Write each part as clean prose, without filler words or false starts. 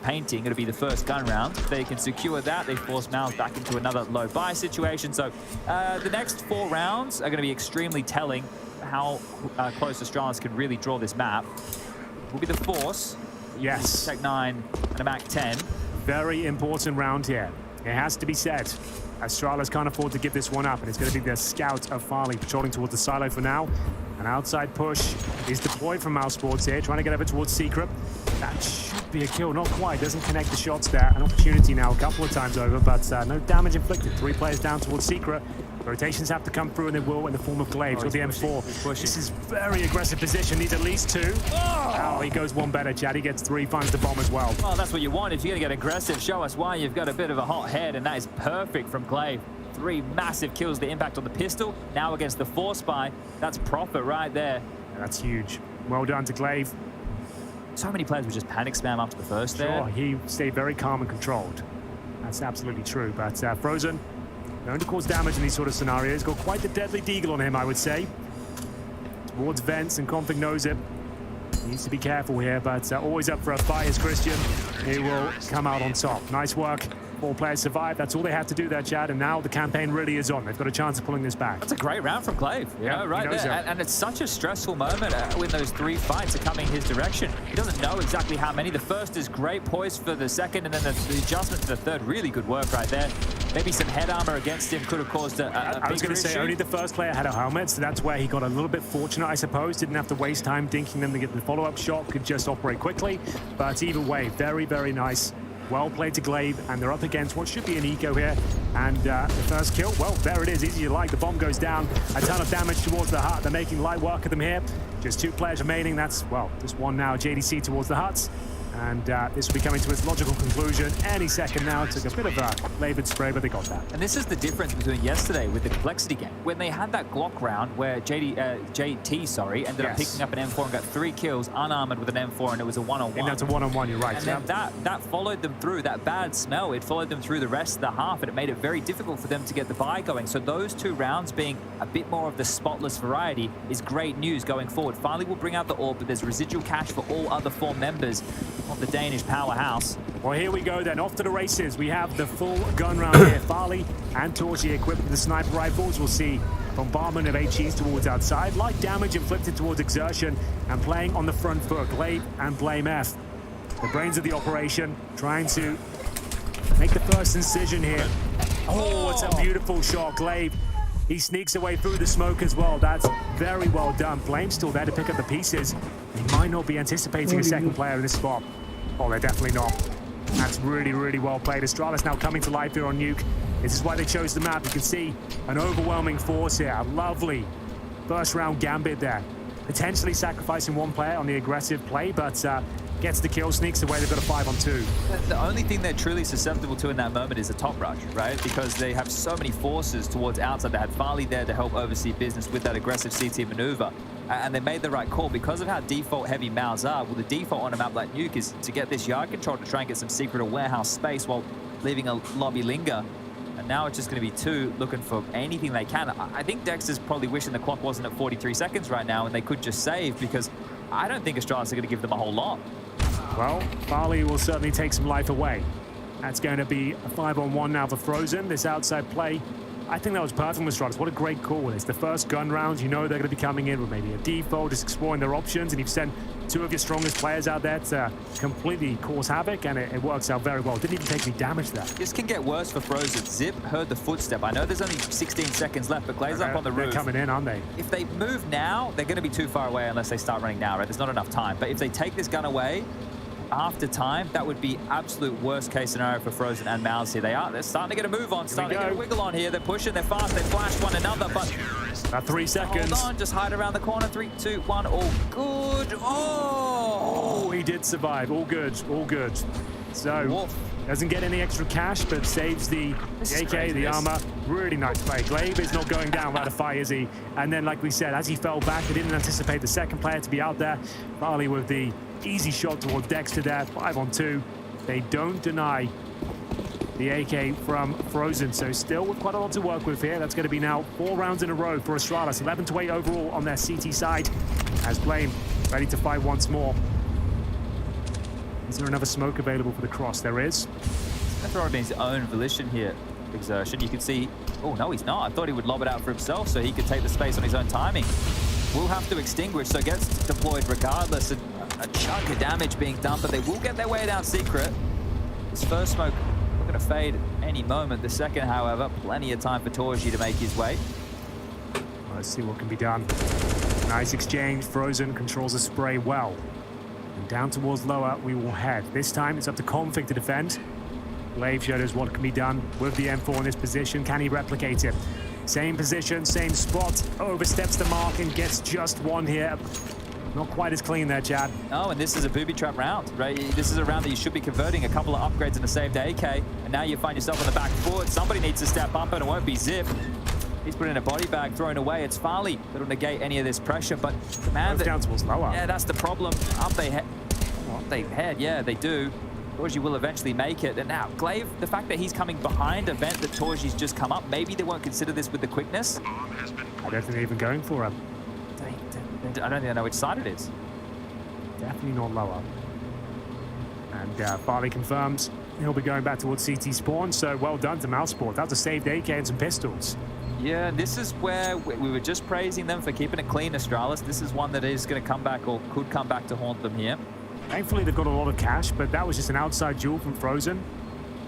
painting. It'll be the first gun round. If they can secure that, they force mouzu back into another low buy situation. So the next 4 rounds are going to be extremely telling how close Astralis can really draw this map. Will be the force. Yes. Tech 9 and a Mac 10. Very important round here. It has to be said. Astralis can't afford to give this one up, and it's going to be the scout of Farley patrolling towards the silo for now. An outside push is deployed from mouzu Sports here, trying to get over towards Secret. That should be a kill, not quite. Doesn't connect the shots there. An opportunity now a couple of times over, but no damage inflicted. 3 players down towards Secret. Rotations have to come through, and they will in the form of Glaives with the M4. This is very aggressive position. Needs at least 2. Oh, he goes one better, Chad. He gets 3, finds the bomb as well. Well, that's what you want. If you're going to get aggressive, show us why. You've got a bit of a hot head, and that is perfect from Glaive. 3 massive kills, the impact on the pistol. Now against the 4 spy. That's profit right there. That's huge. Well done to Glaive. So many players would just panic spam after the first there. Sure, he stayed very calm and controlled. That's absolutely true. But Frozen, known to cause damage in these sort of scenarios. Got quite the deadly deagle on him, I would say. Towards vents, and Config knows it. Needs to be careful here, but always up for a fight is Christian. He will come out on top. Nice work. 4 players survive. That's all they had to do there, Chad. And now the campaign really is on. They've got a chance of pulling this back. That's a great round from Glaive. Yeah, right there. And it's such a stressful moment when those 3 fights are coming his direction. He doesn't know exactly how many. The first is great, poised for the second, and then the adjustment to the third. Really good work right there. Maybe some head armor against him could have caused a I was going to say, only the first player had a helmet, so that's where he got a little bit fortunate, I suppose. Didn't have to waste time dinking them to get the follow-up shot. Could just operate quickly. But either way, very, very nice. Well played to Glaive, and they're up against what should be an eco here. And the first kill, well, there it is, easy you like. The bomb goes down, a ton of damage towards the hut. They're making light work of them here. Just 2 players remaining. That's, well, just 1 now. JDC towards the huts. And this will be coming to its logical conclusion any second now. It took a bit of a labored spray, but they got that. And this is the difference between yesterday with the complexity game. When they had that Glock round where JT ended up picking up an M4 and got 3 kills unarmored with an M4, and it was a 1-on-1. And that's a 1-on-1, you're right. And then that followed them through, that bad smell, it followed them through the rest of the half, and it made it very difficult for them to get the buy going. So those 2 rounds being a bit more of the spotless variety is great news going forward. Farley will bring out the AWP, but there's residual cash for all other 4 members of the Danish powerhouse. Well, here we go then. Off to the races. We have the full gun round here. Farley and Torchy equipped with the sniper rifles. We'll see bombardment of HEs towards outside. Light damage inflicted towards exertion, and playing on the front foot. Glaive and Blame F, the brains of the operation, trying to make the first incision here. Oh, it's a beautiful shot. Glaive, he sneaks away through the smoke as well. That's very well done. Blame's still there to pick up the pieces. He might not be anticipating a second player in this spot. Oh, they're definitely not. That's really, really well played. Astralis now coming to life here on Nuke. This is why they chose the map. You can see an overwhelming force here. A lovely first round gambit there. Potentially sacrificing 1 player on the aggressive play, but gets the kill, sneaks away. They've got a 5-on-2. The only thing they're truly susceptible to in that moment is a top rush, right? Because they have so many forces towards outside. They had Farley there to help oversee business with that aggressive CT maneuver. And they made the right call because of how default heavy mouths are. Well, the default on a map like Nuke is to get this yard control to try and get some secret or warehouse space while leaving a lobby linger. And now it's just going to be 2 looking for anything they can. I think Dexter's probably wishing the clock wasn't at 43 seconds right now and they could just save, because I don't think Astralis are going to give them a whole lot. Well, Farley will certainly take some life away. That's going to be a 5-on-1 now for Frozen. This outside play, I think that was perfect from Astralis. What a great call. It's the first gun round. You know they're going to be coming in with maybe a default, just exploring their options, and you've sent 2 of your strongest players out there to completely cause havoc, and it works out very well. Didn't even take any damage there. This can get worse for Frozen. Zip heard the footstep. I know there's only 16 seconds left, but Glaze up on the roof. They're coming in, aren't they? If they move now, they're going to be too far away unless they start running now, right? There's not enough time. But if they take this gun away after time, that would be absolute worst case scenario for Frozen and mouzu here. They're starting to get a move on, starting to get a wiggle on here. They're pushing, they're fast, they flash one another, but about 3 seconds. Hold on, just hide around the corner. 3, 2, 1, all good. Oh, he did survive. All good, all good. So doesn't get any extra cash, but saves the AK, the armor. Really nice play. Glaive is not going down without a fight, is he? And then, like we said, as he fell back, they didn't anticipate the second player to be out there. Farley with the easy shot towards Dexter there, 5-on-2. They don't deny the AK from Frozen, so still with quite a lot to work with here. That's going to be now 4 rounds in a row for Astralis. 11-8 overall on their CT side, as Blame ready to fight once more. Is there another smoke available for the cross? There is. He's going to throw it in his own volition here, Exertion. You can see, oh no, he's not. I thought he would lob it out for himself so he could take the space on his own timing. Will have to extinguish, so gets deployed regardless. And a chunk of damage being done, but they will get their way down secret. This first smoke, we're going to fade any moment. The second, however, plenty of time for Torji to make his way. Let's see what can be done. Nice exchange. Frozen controls the spray well. And down towards lower, we will head. This time, it's up to Config to defend. Glaive showed us what can be done with the M4 in this position. Can he replicate it? Same position, same spot. Oversteps the mark and gets just one here. Not quite as clean there, Chad. Oh, and this is a booby trap round, right? This is a round that you should be converting a couple of upgrades and a saved AK. And now you find yourself on the back foot. Somebody needs to step up and it won't be Zip. He's put in a body bag, thrown away. It's Farley that'll negate any of this pressure, but the man that, down towards lower. Yeah, that's the problem. Up they head, yeah, they do. Torji will eventually make it. And now, Glaive, the fact that he's coming behind a vent that Torji's just come up, maybe they won't consider this with the quickness. I don't think they're even going for him. I don't think I know which side it is. Definitely not lower. And Farley confirms he'll be going back towards CT spawn, so well done to Mouseport. That's a saved AK and some pistols. Yeah, this is where we were just praising them for keeping it clean, Astralis. This is one that is going to come back or could come back to haunt them here. Thankfully, they've got a lot of cash, but that was just an outside duel from Frozen.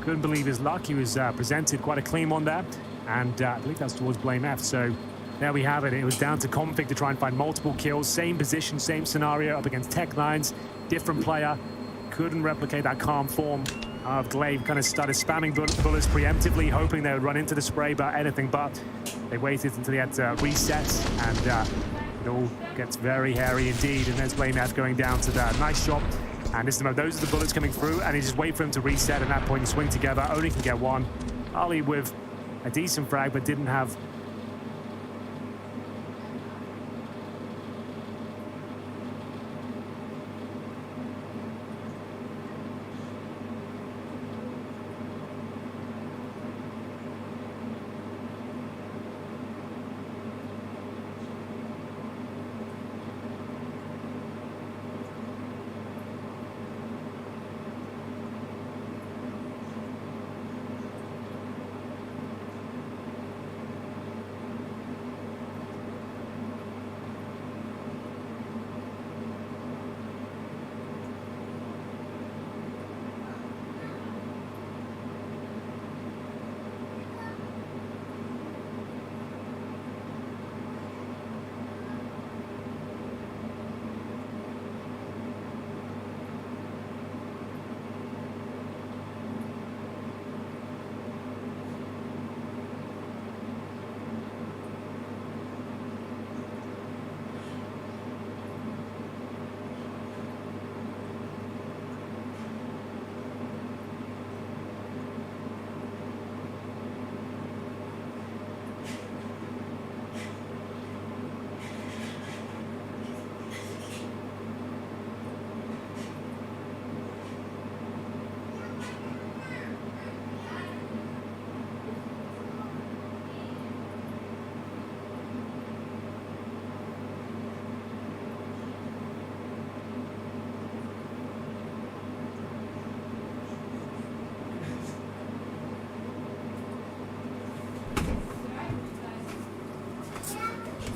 Couldn't believe his luck. He was presented quite a clean one there, and I believe that's towards Blame F. So there we have it. It was down to Config to try and find multiple kills. Same position, same scenario up against Tech9s. Different player. Couldn't replicate that calm form of Glaive. Kind of started spamming bullets preemptively, hoping they would run into the spray, but anything but. They waited until he had to reset, and it all gets very hairy indeed. And there's Blame F going down to that. Nice shot. And this time, those are the bullets coming through, and he just wait for him to reset. At that point, swing together. Only can get one. Ali with a decent frag, but didn't have.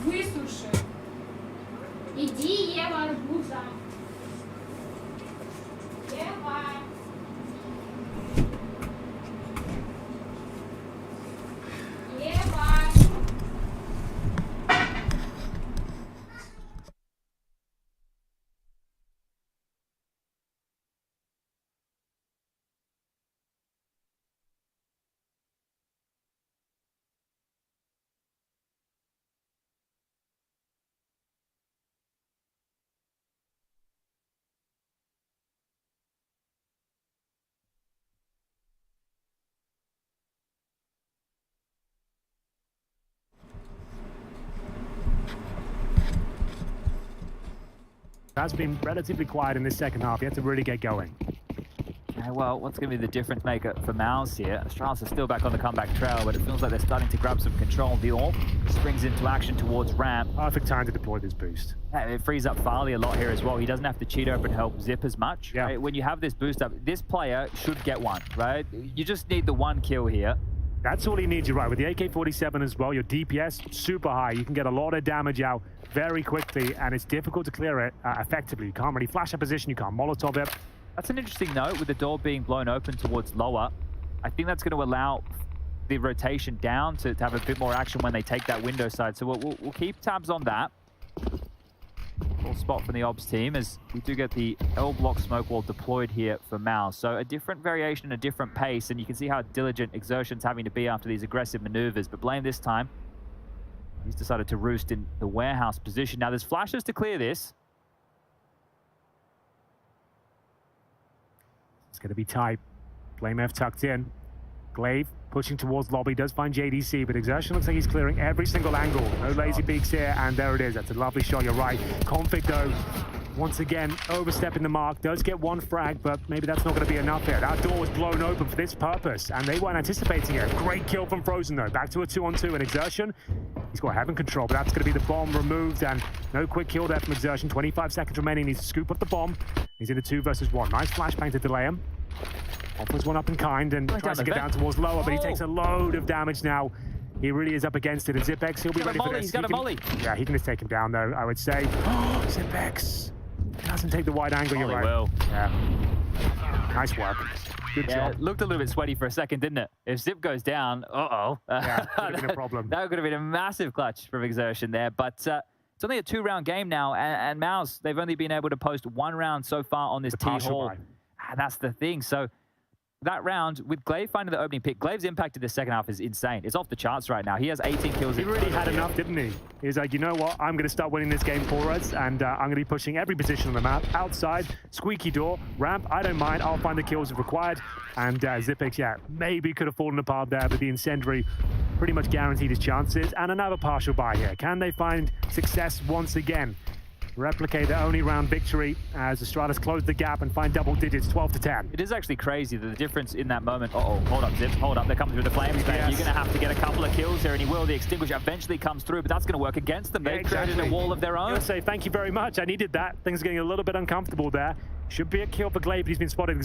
Высуши. Иди, Ева, арбуза. Ева. Ева. Has been relatively quiet in this second half. You have to really get going. Okay, well, what's going to be the difference maker for mouzu here? Astralis is still back on the comeback trail, but it feels like they're starting to grab some control. The AWP springs into action towards ramp. Perfect time to deploy this boost. It frees up Farley a lot here as well. He doesn't have to cheat open and help Zip as much. Yeah. Right? When you have this boost up, this player should get one, right? You just need the one kill here. That's all he needs, you're right. With the AK-47 as well, your DPS super high. You can get a lot of damage out very quickly, and it's difficult to clear it effectively. You can't really flash a position, you can't Molotov it. That's an interesting note with the door being blown open towards lower. I think that's going to allow the rotation down to have a bit more action when they take that window side. So we'll keep tabs on that. Full spot from the Obs team as we do get the L block smoke wall deployed here for mouzu. So a different variation, a different pace, and you can see how diligent Exertion's having to be after these aggressive maneuvers. But Blame this time, he's decided to roost in the warehouse position. Now there's flashes to clear this. It's going to be tight. Blame F tucked in. Glaive pushing towards lobby, does find JDC, but Exertion looks like he's clearing every single angle. No lazy peeks here, and there it is. That's a lovely shot, you're right. Config, though, once again, overstepping the mark. Does get one frag, but maybe that's not going to be enough here. That door was blown open for this purpose, and they weren't anticipating it. Great kill from Frozen, though. Back to a 2-on-2, and Exertion, he's got heaven control, but that's going to be the bomb removed, and no quick kill there from Exertion. 25 seconds remaining, needs to scoop up the bomb. He's in a 2 versus 1. Nice flashbang to delay him. Offers one up in kind and tries to get down towards lower, but he takes a load of damage now. He really is up against it, and Zipex, he'll be ready for this. He's got a molly. Yeah, he can just take him down, though, I would say. Oh, Zipex doesn't take the wide angle, you're right. Will. Yeah. Nice work. Good job. It looked a little bit sweaty for a second, didn't it? If Zip goes down, Yeah, could have been a problem. That could have been a massive clutch from Exertion there, but it's only a 2-round game now, and mouzu, they've only been able to post 1 round so far on this T-Hall. And that's the thing. So that round, with Glaive finding the opening pick, Glaive's impact in the second half is insane. It's off the charts right now. He has 18 kills. He really had enough, didn't he? He's like, you know what? I'm going to start winning this game for us, and I'm going to be pushing every position on the map. Outside, squeaky door, ramp, I don't mind. I'll find the kills if required. And Zipex, yeah, maybe could have fallen apart there, but the incendiary pretty much guaranteed his chances. And another partial buy here. Can they find success once again? Replicate the only round victory as Astralis close the gap and find double digits, 12-10. It is actually crazy that the difference in that moment. Hold up, Zip. Hold up. They're coming through the flames. Yes. You're going to have to get a couple of kills here, and he will. The extinguisher eventually comes through, but that's going to work against them. They've created a wall of their own. I say thank you very much. I needed that. Things are getting a little bit uncomfortable there. Should be a kill for Glaive, but he's been spotted.